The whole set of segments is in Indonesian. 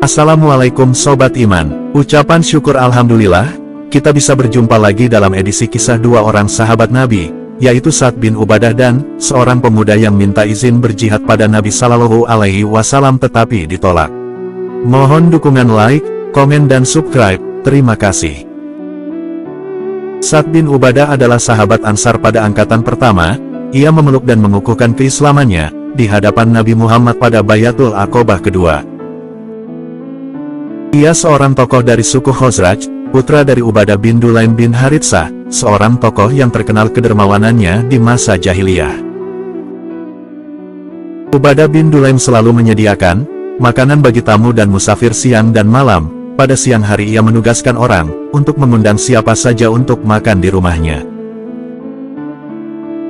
Assalamualaikum Sobat Iman. Ucapan syukur Alhamdulillah, kita bisa berjumpa lagi dalam edisi kisah dua orang sahabat Nabi, yaitu Sa'd bin Ubadah dan seorang pemuda yang minta izin berjihad pada Nabi Sallallahu Alaihi Wasallam tetapi ditolak. Mohon dukungan like, komen dan subscribe, terima kasih. Sa'd bin Ubadah adalah sahabat Ansar pada angkatan pertama. Ia memeluk dan mengukuhkan keislamannya di hadapan Nabi Muhammad pada Bayatul Aqobah kedua. Ia seorang tokoh dari suku Khazraj, putra dari Ubadah bin Dulaim bin Haritsah, seorang tokoh yang terkenal kedermawanannya di masa jahiliyah. Ubadah bin Dulaim selalu menyediakan makanan bagi tamu dan musafir siang dan malam. Pada siang hari ia menugaskan orang untuk mengundang siapa saja untuk makan di rumahnya.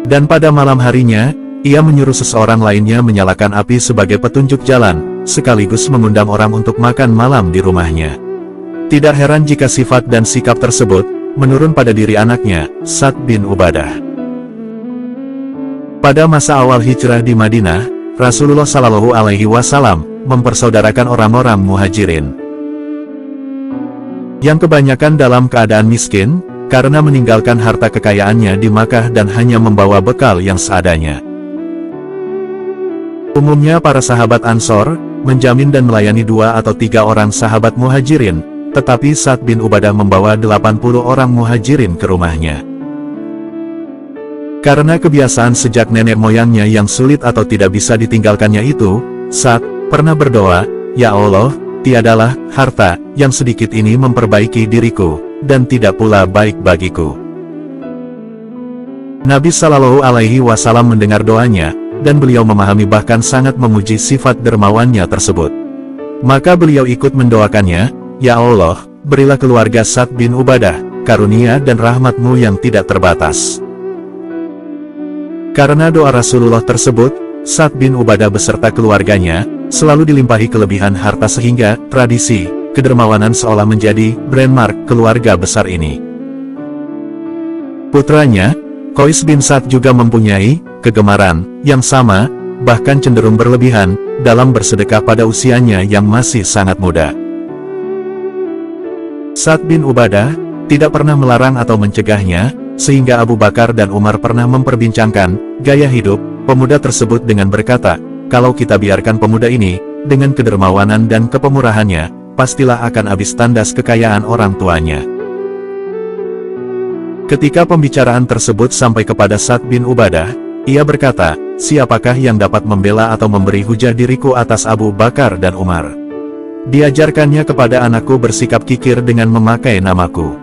Dan pada malam harinya, ia menyuruh seseorang lainnya menyalakan api sebagai petunjuk jalan, sekaligus mengundang orang untuk makan malam di rumahnya. Tidak heran jika sifat dan sikap tersebut menurun pada diri anaknya, Sa'd bin Ubadah. Pada masa awal hijrah di Madinah, Rasulullah Shallallahu Alaihi Wasallam mempersaudarakan orang-orang Muhajirin yang kebanyakan dalam keadaan miskin, karena meninggalkan harta kekayaannya di Makkah dan hanya membawa bekal yang seadanya. Umumnya para sahabat Ansor menjamin dan melayani 2 atau 3 orang sahabat Muhajirin, tetapi Sa'd bin Ubadah membawa 80 orang Muhajirin ke rumahnya. Karena kebiasaan sejak nenek moyangnya yang sulit atau tidak bisa ditinggalkannya itu, Sa'd pernah berdoa, "Ya Allah, tiadalah harta yang sedikit ini memperbaiki diriku, dan tidak pula baik bagiku." Nabi Sallallahu Alaihi Wasallam mendengar doanya, dan beliau memahami bahkan sangat memuji sifat dermawannya tersebut. Maka beliau ikut mendoakannya, "Ya Allah, berilah keluarga Sa'd bin Ubadah karunia dan rahmat-Mu yang tidak terbatas." Karena doa Rasulullah tersebut, Sa'd bin Ubadah beserta keluarganya selalu dilimpahi kelebihan harta sehingga tradisi kedermawanan seolah menjadi brandmark keluarga besar ini. Putranya, Qais bin Sa'd juga mempunyai kegemaran yang sama, bahkan cenderung berlebihan, dalam bersedekah pada usianya yang masih sangat muda. Sa'd bin Ubadah tidak pernah melarang atau mencegahnya, sehingga Abu Bakar dan Umar pernah memperbincangkan gaya hidup pemuda tersebut dengan berkata, "Kalau kita biarkan pemuda ini dengan kedermawanan dan kepemurahannya, pastilah akan habis tandas kekayaan orang tuanya." Ketika pembicaraan tersebut sampai kepada Sa'd bin Ubadah, ia berkata, "Siapakah yang dapat membela atau memberi hujah diriku atas Abu Bakar dan Umar? Diajarkannya kepada anakku bersikap kikir dengan memakai namaku."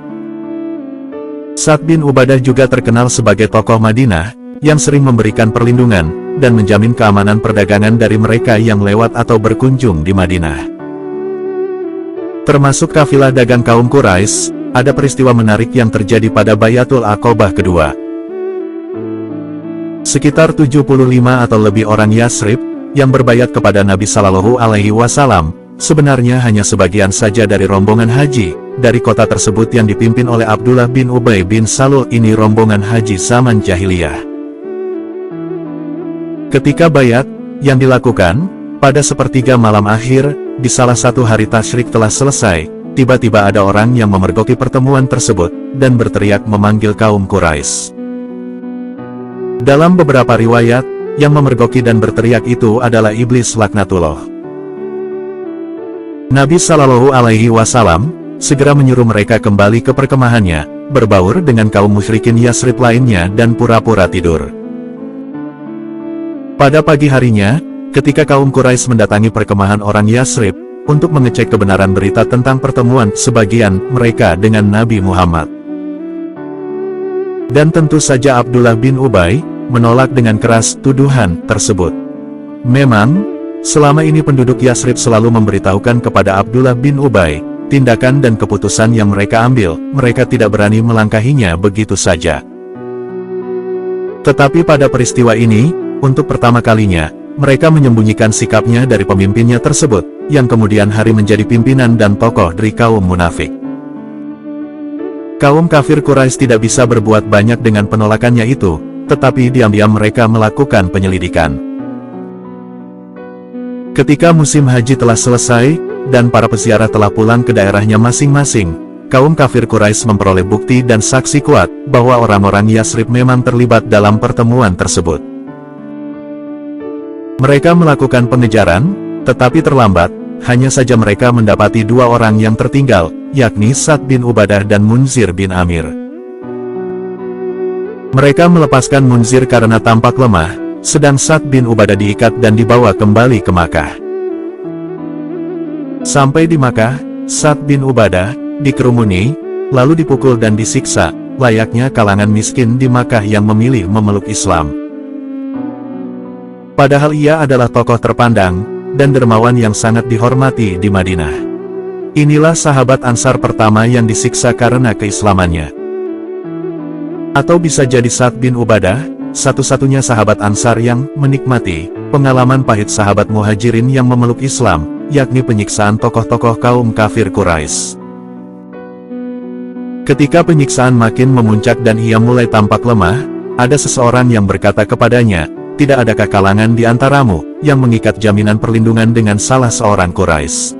Sa'd bin Ubadah juga terkenal sebagai tokoh Madinah, yang sering memberikan perlindungan dan menjamin keamanan perdagangan dari mereka yang lewat atau berkunjung di Madinah. Termasuk kafilah dagang kaum Quraisy, ada peristiwa menarik yang terjadi pada Bayatul Aqobah kedua. Sekitar 75 atau lebih orang Yasrib yang berbayat kepada Nabi Sallallahu Alaihi Wasallam, sebenarnya hanya sebagian saja dari rombongan haji dari kota tersebut yang dipimpin oleh Abdullah bin Ubay bin Salul. Ini rombongan haji zaman jahiliyah. Ketika bayat yang dilakukan pada sepertiga malam akhir di salah satu hari tasyrik telah selesai, tiba-tiba ada orang yang memergoki pertemuan tersebut dan berteriak memanggil kaum Quraisy. Dalam beberapa riwayat, yang memergoki dan berteriak itu adalah iblis laknatullah. Nabi Sallallahu Alaihi Wasallam segera menyuruh mereka kembali ke perkemahannya, berbaur dengan kaum musyrikin Yasrib lainnya dan pura-pura tidur. Pada pagi harinya, ketika kaum Quraisy mendatangi perkemahan orang Yasrib untuk mengecek kebenaran berita tentang pertemuan sebagian mereka dengan Nabi Muhammad. Dan tentu saja Abdullah bin Ubay menolak dengan keras tuduhan tersebut. Memang, selama ini penduduk Yasrib selalu memberitahukan kepada Abdullah bin Ubay tindakan dan keputusan yang mereka ambil, mereka tidak berani melangkahinya begitu saja. Tetapi pada peristiwa ini, untuk pertama kalinya, mereka menyembunyikan sikapnya dari pemimpinnya tersebut, yang kemudian hari menjadi pimpinan dan tokoh dari kaum munafik. Kaum kafir Quraisy tidak bisa berbuat banyak dengan penolakannya itu, tetapi diam-diam mereka melakukan penyelidikan. Ketika musim haji telah selesai, dan para peziarah telah pulang ke daerahnya masing-masing, kaum kafir Quraisy memperoleh bukti dan saksi kuat bahwa orang-orang Yasrib memang terlibat dalam pertemuan tersebut. Mereka melakukan pengejaran, tetapi terlambat. Hanya saja mereka mendapati dua orang yang tertinggal, yakni Sa'd bin Ubadah dan Munzir bin Amir. Mereka melepaskan Munzir karena tampak lemah, sedang Sa'd bin Ubadah diikat dan dibawa kembali ke Makkah. Sampai di Makkah, Sa'd bin Ubadah dikerumuni, lalu dipukul dan disiksa, layaknya kalangan miskin di Makkah yang memilih memeluk Islam. Padahal ia adalah tokoh terpandang dan dermawan yang sangat dihormati di Madinah. Inilah sahabat Ansar pertama yang disiksa karena keislamannya. Atau bisa jadi Sa'd bin Ubadah, satu-satunya sahabat Ansar yang menikmati pengalaman pahit sahabat Muhajirin yang memeluk Islam, yakni penyiksaan tokoh-tokoh kaum kafir Quraisy. Ketika penyiksaan makin memuncak dan ia mulai tampak lemah, ada seseorang yang berkata kepadanya, "Tidak adakah kalangan di antaramu yang mengikat jaminan perlindungan dengan salah seorang Quraisy?"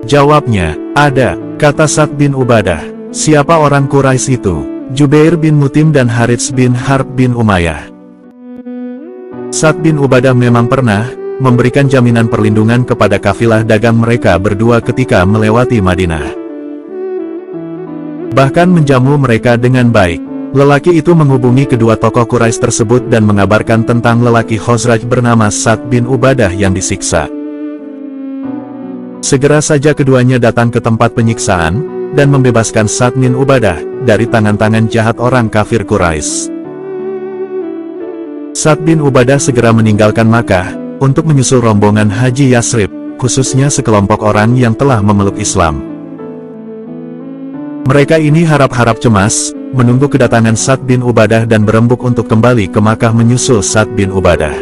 Jawabnya, "Ada," kata Sa'd bin Ubadah. "Siapa orang Quraisy itu?" "Jubair bin Mutim dan Harits bin Harb bin Umayyah." Sa'd bin Ubadah memang pernah memberikan jaminan perlindungan kepada kafilah dagang mereka berdua ketika melewati Madinah. Bahkan menjamu mereka dengan baik. Lelaki itu menghubungi kedua tokoh Quraisy tersebut dan mengabarkan tentang lelaki Khazraj bernama Sa'd bin Ubadah yang disiksa. Segera saja keduanya datang ke tempat penyiksaan, dan membebaskan Sa'd bin Ubadah dari tangan-tangan jahat orang kafir Quraisy. Sa'd bin Ubadah segera meninggalkan Makkah, untuk menyusul rombongan Haji Yasrib, khususnya sekelompok orang yang telah memeluk Islam. Mereka ini harap-harap cemas, menunggu kedatangan Sa'd bin Ubadah dan berembuk untuk kembali ke Makkah menyusul Sa'd bin Ubadah.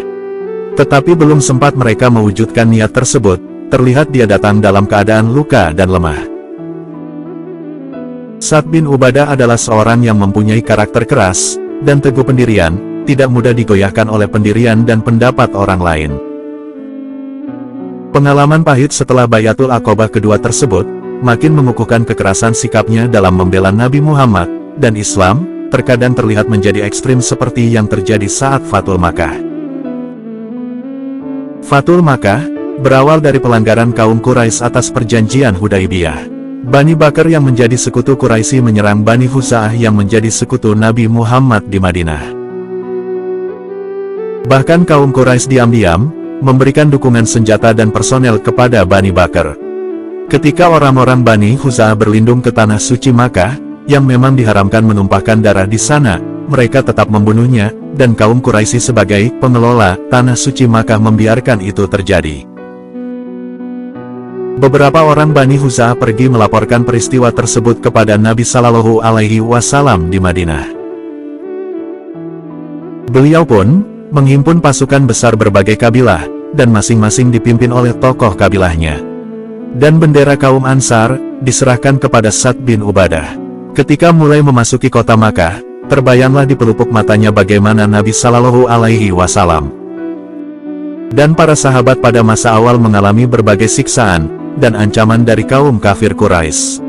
Tetapi belum sempat mereka mewujudkan niat tersebut, terlihat dia datang dalam keadaan luka dan lemah. Sa'd bin Ubadah adalah seorang yang mempunyai karakter keras, dan teguh pendirian, tidak mudah digoyahkan oleh pendirian dan pendapat orang lain. Pengalaman pahit setelah Bayatul Aqobah kedua tersebut, makin mengukuhkan kekerasan sikapnya dalam membela Nabi Muhammad dan Islam, terkadang terlihat menjadi ekstrim seperti yang terjadi saat Fathul Makkah. Fathul Makkah berawal dari pelanggaran kaum Quraisy atas perjanjian Hudaibiyah. Bani Bakar yang menjadi sekutu Quraisy menyerang Bani Khuza'ah yang menjadi sekutu Nabi Muhammad di Madinah. Bahkan kaum Quraisy diam-diam memberikan dukungan senjata dan personel kepada Bani Bakar. Ketika orang-orang Bani Khuza'ah berlindung ke tanah suci Makkah, yang memang diharamkan menumpahkan darah di sana, mereka tetap membunuhnya, dan kaum Quraisy sebagai pengelola tanah suci Makkah membiarkan itu terjadi. Beberapa orang Bani Khuza'ah pergi melaporkan peristiwa tersebut kepada Nabi Shallallahu Alaihi Wasallam di Madinah. Beliau pun menghimpun pasukan besar berbagai kabilah, dan masing-masing dipimpin oleh tokoh kabilahnya. Dan bendera kaum Ansar diserahkan kepada Sa'd bin Ubadah. Ketika mulai memasuki kota Makkah, terbayanglah di pelupuk matanya bagaimana Nabi Shallallahu Alaihi Wasallam dan para sahabat pada masa awal mengalami berbagai siksaan dan ancaman dari kaum kafir Quraisy.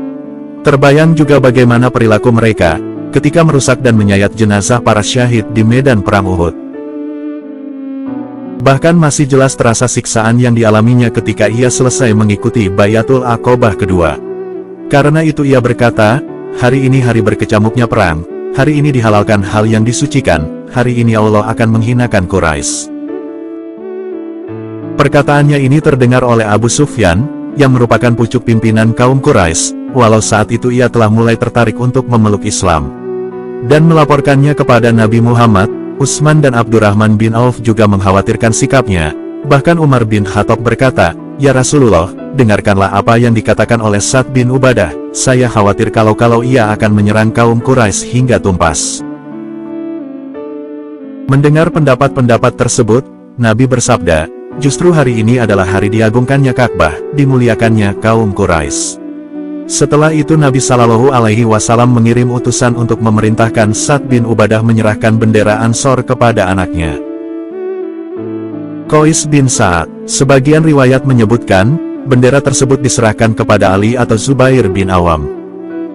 Terbayang juga bagaimana perilaku mereka ketika merusak dan menyayat jenazah para syahid di medan perang Uhud. Bahkan masih jelas terasa siksaan yang dialaminya ketika ia selesai mengikuti Bayatul Aqobah kedua. Karena itu ia berkata, "Hari ini hari berkecamuknya perang, hari ini dihalalkan hal yang disucikan, hari ini Allah akan menghinakan Quraisy." Perkataannya ini terdengar oleh Abu Sufyan, yang merupakan pucuk pimpinan kaum Quraisy, walau saat itu ia telah mulai tertarik untuk memeluk Islam. Dan melaporkannya kepada Nabi Muhammad. Utsman dan Abdurrahman bin Auf juga mengkhawatirkan sikapnya, bahkan Umar bin Khattab berkata, "Ya Rasulullah, dengarkanlah apa yang dikatakan oleh Sa'd bin Ubadah, saya khawatir kalau ia akan menyerang kaum Quraisy hingga tuntas." Mendengar pendapat-pendapat tersebut, Nabi bersabda, "Justru hari ini adalah hari diagungkannya Ka'bah, dimuliakannya kaum Quraisy." Setelah itu Nabi Shallallahu Alaihi Wasallam mengirim utusan untuk memerintahkan Sa'd bin Ubadah menyerahkan bendera Ansor kepada anaknya. Qais bin Sa'ad. Sebagian riwayat menyebutkan, bendera tersebut diserahkan kepada Ali atau Zubair bin Awam.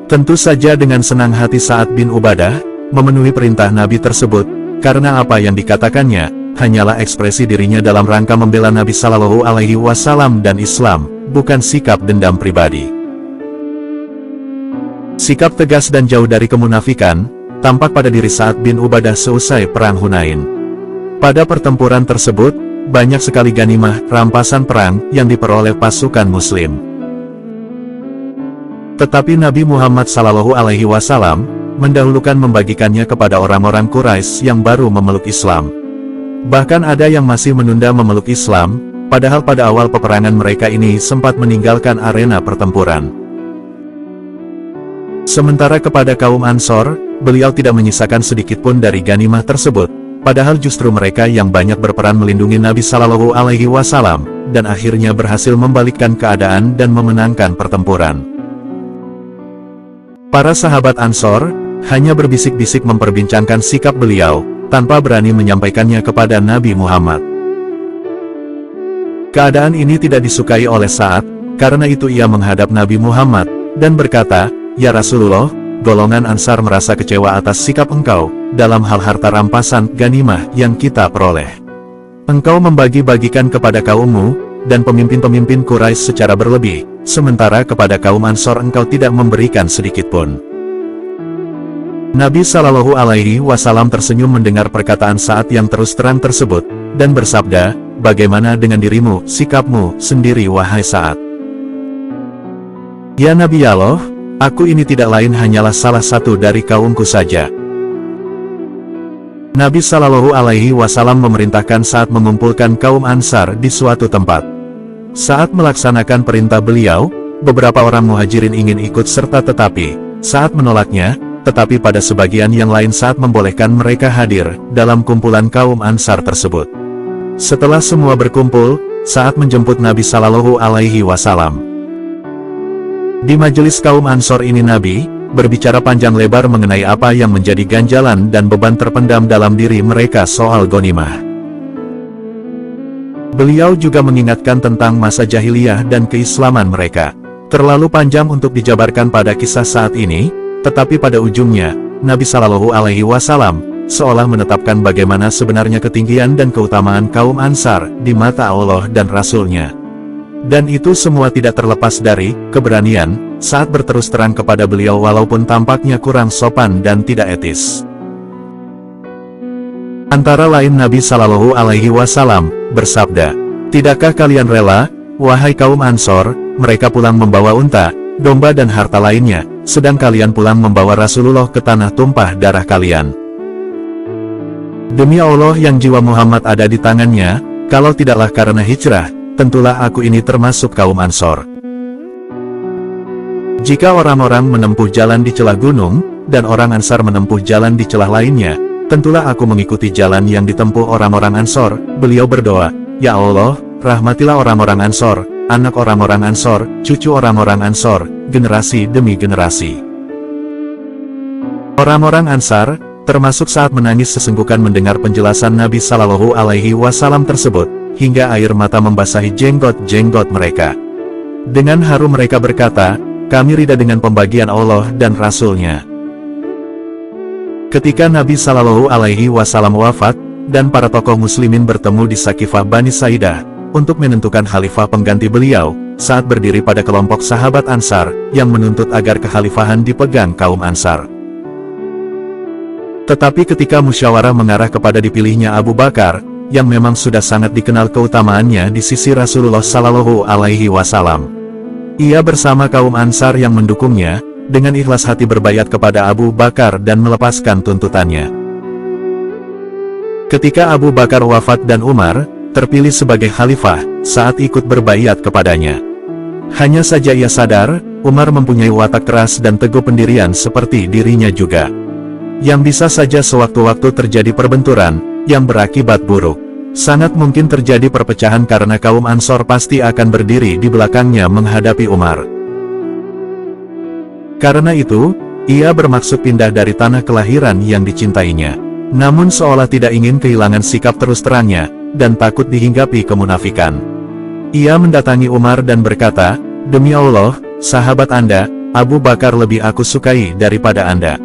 Tentu saja dengan senang hati Sa'ad bin Ubadah, memenuhi perintah Nabi tersebut, karena apa yang dikatakannya, hanyalah ekspresi dirinya dalam rangka membela Nabi Shallallahu Alaihi Wasallam dan Islam, bukan sikap dendam pribadi. Sikap tegas dan jauh dari kemunafikan, tampak pada diri Sa'ad bin Ubadah seusai Perang Hunain. Pada pertempuran tersebut, banyak sekali ganimah, rampasan perang, yang diperoleh pasukan muslim. Tetapi Nabi Muhammad SAW mendahulukan membagikannya kepada orang-orang Quraisy yang baru memeluk Islam. Bahkan ada yang masih menunda memeluk Islam, padahal pada awal peperangan mereka ini sempat meninggalkan arena pertempuran. Sementara kepada kaum Ansor, beliau tidak menyisakan sedikitpun dari ganimah tersebut, padahal justru mereka yang banyak berperan melindungi Nabi Shallallahu Alaihi Wasallam, dan akhirnya berhasil membalikkan keadaan dan memenangkan pertempuran. Para sahabat Ansor hanya berbisik-bisik memperbincangkan sikap beliau, tanpa berani menyampaikannya kepada Nabi Muhammad. Keadaan ini tidak disukai oleh Sa'ad, karena itu ia menghadap Nabi Muhammad, dan berkata, "Ya Rasulullah, golongan Ansar merasa kecewa atas sikap engkau, dalam hal harta rampasan, ganimah, yang kita peroleh. Engkau membagi-bagikan kepada kaummu, dan pemimpin-pemimpin Quraisy secara berlebih, sementara kepada kaum Ansor engkau tidak memberikan sedikitpun." Nabi Shallallahu Alaihi Wasallam tersenyum mendengar perkataan Sa'ad yang terus terang tersebut, dan bersabda, "Bagaimana dengan dirimu, sikapmu sendiri wahai Sa'ad?" "Ya Nabi Allah, aku ini tidak lain hanyalah salah satu dari kaumku saja." Nabi Shallallahu Alaihi Wasallam memerintahkan Sa'ad mengumpulkan kaum Ansar di suatu tempat. Saat melaksanakan perintah beliau, beberapa orang muhajirin ingin ikut serta tetapi Sa'ad menolaknya, tetapi pada sebagian yang lain Sa'ad membolehkan mereka hadir dalam kumpulan kaum Ansar tersebut. Setelah semua berkumpul, Sa'ad menjemput Nabi Shallallahu Alaihi Wasallam. Di majelis kaum Ansor ini Nabi berbicara panjang lebar mengenai apa yang menjadi ganjalan dan beban terpendam dalam diri mereka soal ghanimah. Beliau juga mengingatkan tentang masa jahiliyah dan keislaman mereka. Terlalu panjang untuk dijabarkan pada kisah saat ini, tetapi pada ujungnya, Nabi Shallallahu Alaihi Wasallam seolah menetapkan bagaimana sebenarnya ketinggian dan keutamaan kaum Ansar di mata Allah dan Rasul-Nya. Dan itu semua tidak terlepas dari keberanian saat berterus terang kepada beliau walaupun tampaknya kurang sopan dan tidak etis. Antara lain Nabi Shallallahu Alaihi Wasallam bersabda, "Tidakkah kalian rela, wahai kaum Ansor, mereka pulang membawa unta, domba dan harta lainnya, sedang kalian pulang membawa Rasulullah ke tanah tumpah darah kalian? Demi Allah yang jiwa Muhammad ada di tangannya, kalau tidaklah karena hijrah, tentulah aku ini termasuk kaum Ansor. Jika orang-orang menempuh jalan di celah gunung, dan orang Ansar menempuh jalan di celah lainnya, tentulah aku mengikuti jalan yang ditempuh orang-orang Ansor." Beliau berdoa, "Ya Allah, rahmatilah orang-orang Ansor, anak orang-orang Ansor, cucu orang-orang Ansor, generasi demi generasi." Orang-orang Ansar, termasuk saat menangis sesenggukan mendengar penjelasan Nabi Shallallahu Alaihi Wasallam tersebut, hingga air mata membasahi jenggot-jenggot mereka. Dengan haru mereka berkata, "Kami ridha dengan pembagian Allah dan Rasul-Nya." Ketika Nabi Shallallahu Alaihi Wasallam wafat, dan para tokoh muslimin bertemu di Sakifah Bani Saidah, untuk menentukan khalifah pengganti beliau, saat berdiri pada kelompok sahabat Ansar, yang menuntut agar kekhalifahan dipegang kaum Ansar. Tetapi ketika musyawarah mengarah kepada dipilihnya Abu Bakar, yang memang sudah sangat dikenal keutamaannya di sisi Rasulullah Shallallahu Alaihi Wasallam, ia bersama kaum Ansar yang mendukungnya, dengan ikhlas hati berbaiat kepada Abu Bakar dan melepaskan tuntutannya. Ketika Abu Bakar wafat dan Umar terpilih sebagai khalifah, saat ikut berbaiat kepadanya. Hanya saja ia sadar, Umar mempunyai watak keras dan teguh pendirian seperti dirinya juga, yang bisa saja sewaktu-waktu terjadi perbenturan, yang berakibat buruk. Sangat mungkin terjadi perpecahan karena kaum Ansor pasti akan berdiri di belakangnya menghadapi Umar. Karena itu, ia bermaksud pindah dari tanah kelahiran yang dicintainya. Namun seolah tidak ingin kehilangan sikap terus terangnya, dan takut dihinggapi kemunafikan. Ia mendatangi Umar dan berkata, "Demi Allah, sahabat Anda, Abu Bakar lebih aku sukai daripada Anda."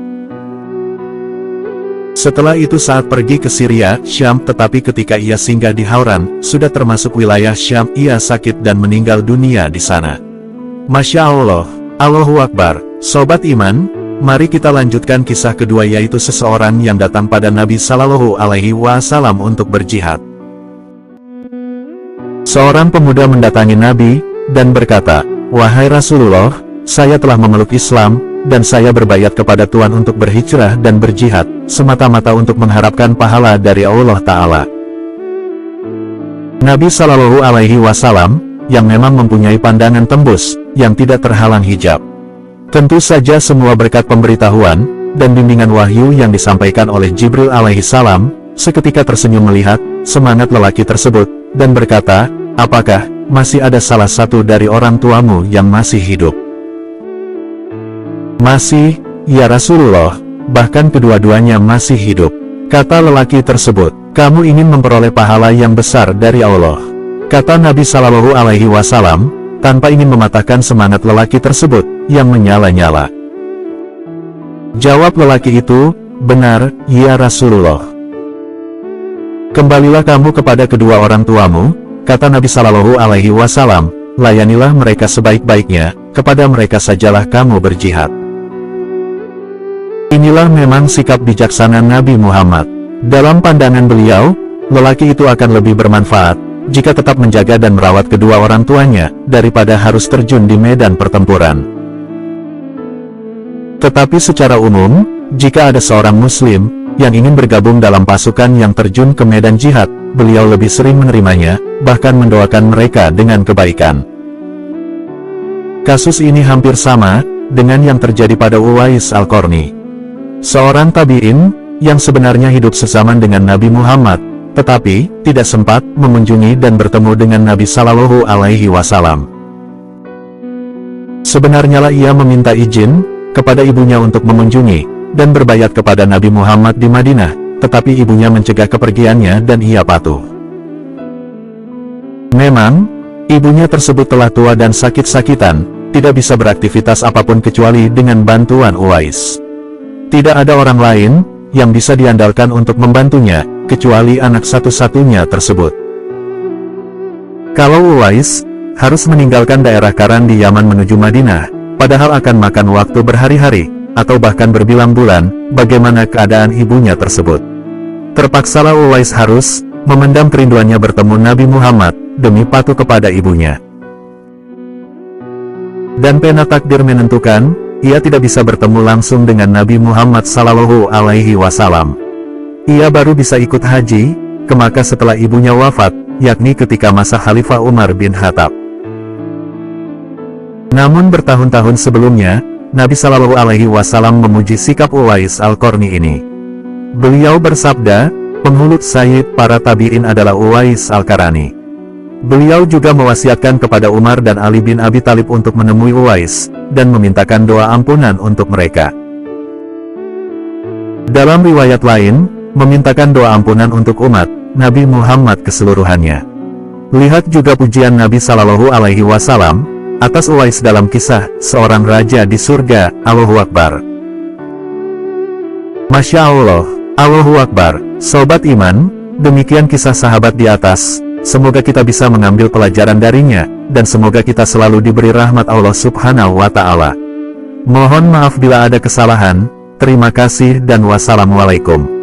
Setelah itu saat pergi ke Syria, Syam, tetapi ketika ia singgah di Hauran, sudah termasuk wilayah Syam, ia sakit dan meninggal dunia di sana. Masya Allah, Allahu Akbar. Sobat Iman, mari kita lanjutkan kisah kedua, yaitu seseorang yang datang pada Nabi Shallallahu Alaihi Wasallam untuk berjihad. Seorang pemuda mendatangi Nabi, dan berkata, "Wahai Rasulullah, saya telah memeluk Islam, dan saya berbaiat kepada Tuhan untuk berhijrah dan berjihad, semata-mata untuk mengharapkan pahala dari Allah Ta'ala." Nabi Shallallahu Alaihi Wasallam, yang memang mempunyai pandangan tembus, yang tidak terhalang hijab. Tentu saja semua berkat pemberitahuan, dan bimbingan wahyu yang disampaikan oleh Jibril alaihi salam, seketika tersenyum melihat semangat lelaki tersebut, dan berkata, "Apakah masih ada salah satu dari orang tuamu yang masih hidup?" "Masih, ya Rasulullah, bahkan kedua-duanya masih hidup," kata lelaki tersebut. "Kamu ingin memperoleh pahala yang besar dari Allah," kata Nabi Shallallahu Alaihi Wasallam, tanpa ingin mematahkan semangat lelaki tersebut, yang menyala-nyala. Jawab lelaki itu, "Benar, ya Rasulullah." "Kembalilah kamu kepada kedua orang tuamu," kata Nabi Shallallahu Alaihi Wasallam, "layanilah mereka sebaik-baiknya, kepada mereka sajalah kamu berjihad." Inilah memang sikap bijaksana Nabi Muhammad. Dalam pandangan beliau, lelaki itu akan lebih bermanfaat jika tetap menjaga dan merawat kedua orang tuanya, daripada harus terjun di medan pertempuran. Tetapi secara umum, jika ada seorang muslim yang ingin bergabung dalam pasukan yang terjun ke medan jihad, beliau lebih sering menerimanya, bahkan mendoakan mereka dengan kebaikan. Kasus ini hampir sama dengan yang terjadi pada Uwais Al-Qarni, seorang tabi'in yang sebenarnya hidup sezaman dengan Nabi Muhammad, tetapi tidak sempat mengunjungi dan bertemu dengan Nabi Shallallahu Alaihi Wasallam. Sebenarnya lah ia meminta izin kepada ibunya untuk mengunjungi dan berbaiat kepada Nabi Muhammad di Madinah, tetapi ibunya mencegah kepergiannya dan ia patuh. Memang, ibunya tersebut telah tua dan sakit-sakitan, tidak bisa beraktivitas apapun kecuali dengan bantuan Uwais. Tidak ada orang lain yang bisa diandalkan untuk membantunya, kecuali anak satu-satunya tersebut. Kalau Uwais harus meninggalkan daerah Karan di Yaman menuju Madinah, padahal akan makan waktu berhari-hari, atau bahkan berbulan-bulan, bagaimana keadaan ibunya tersebut? Terpaksalah Uwais harus memendam kerinduannya bertemu Nabi Muhammad, demi patuh kepada ibunya. Dan pena takdir menentukan, ia tidak bisa bertemu langsung dengan Nabi Muhammad Sallallahu Alaihi Wasallam. Ia baru bisa ikut haji ke Makkah setelah ibunya wafat, yakni ketika masa Khalifah Umar bin Khattab. Namun bertahun-tahun sebelumnya, Nabi Sallallahu Alaihi Wasallam memuji sikap Uwais Al-Qarni ini. Beliau bersabda, "Penghulu Sayyid para tabi'in adalah Uwais Al-Qarni." Beliau juga mewasiatkan kepada Umar dan Ali bin Abi Thalib untuk menemui Uwais, dan memintakan doa ampunan untuk mereka. Dalam riwayat lain, memintakan doa ampunan untuk umat Nabi Muhammad keseluruhannya. Lihat juga pujian Nabi Shallallahu Alaihi Wasallam atas Uwais dalam kisah seorang raja di surga. Allahu Akbar. Masya Allah, Allahu Akbar. Sobat Iman, demikian kisah sahabat di atas. Semoga kita bisa mengambil pelajaran darinya, dan semoga kita selalu diberi rahmat Allah Subhanahu wa Ta'ala. Mohon maaf bila ada kesalahan. Terima kasih dan wassalamualaikum.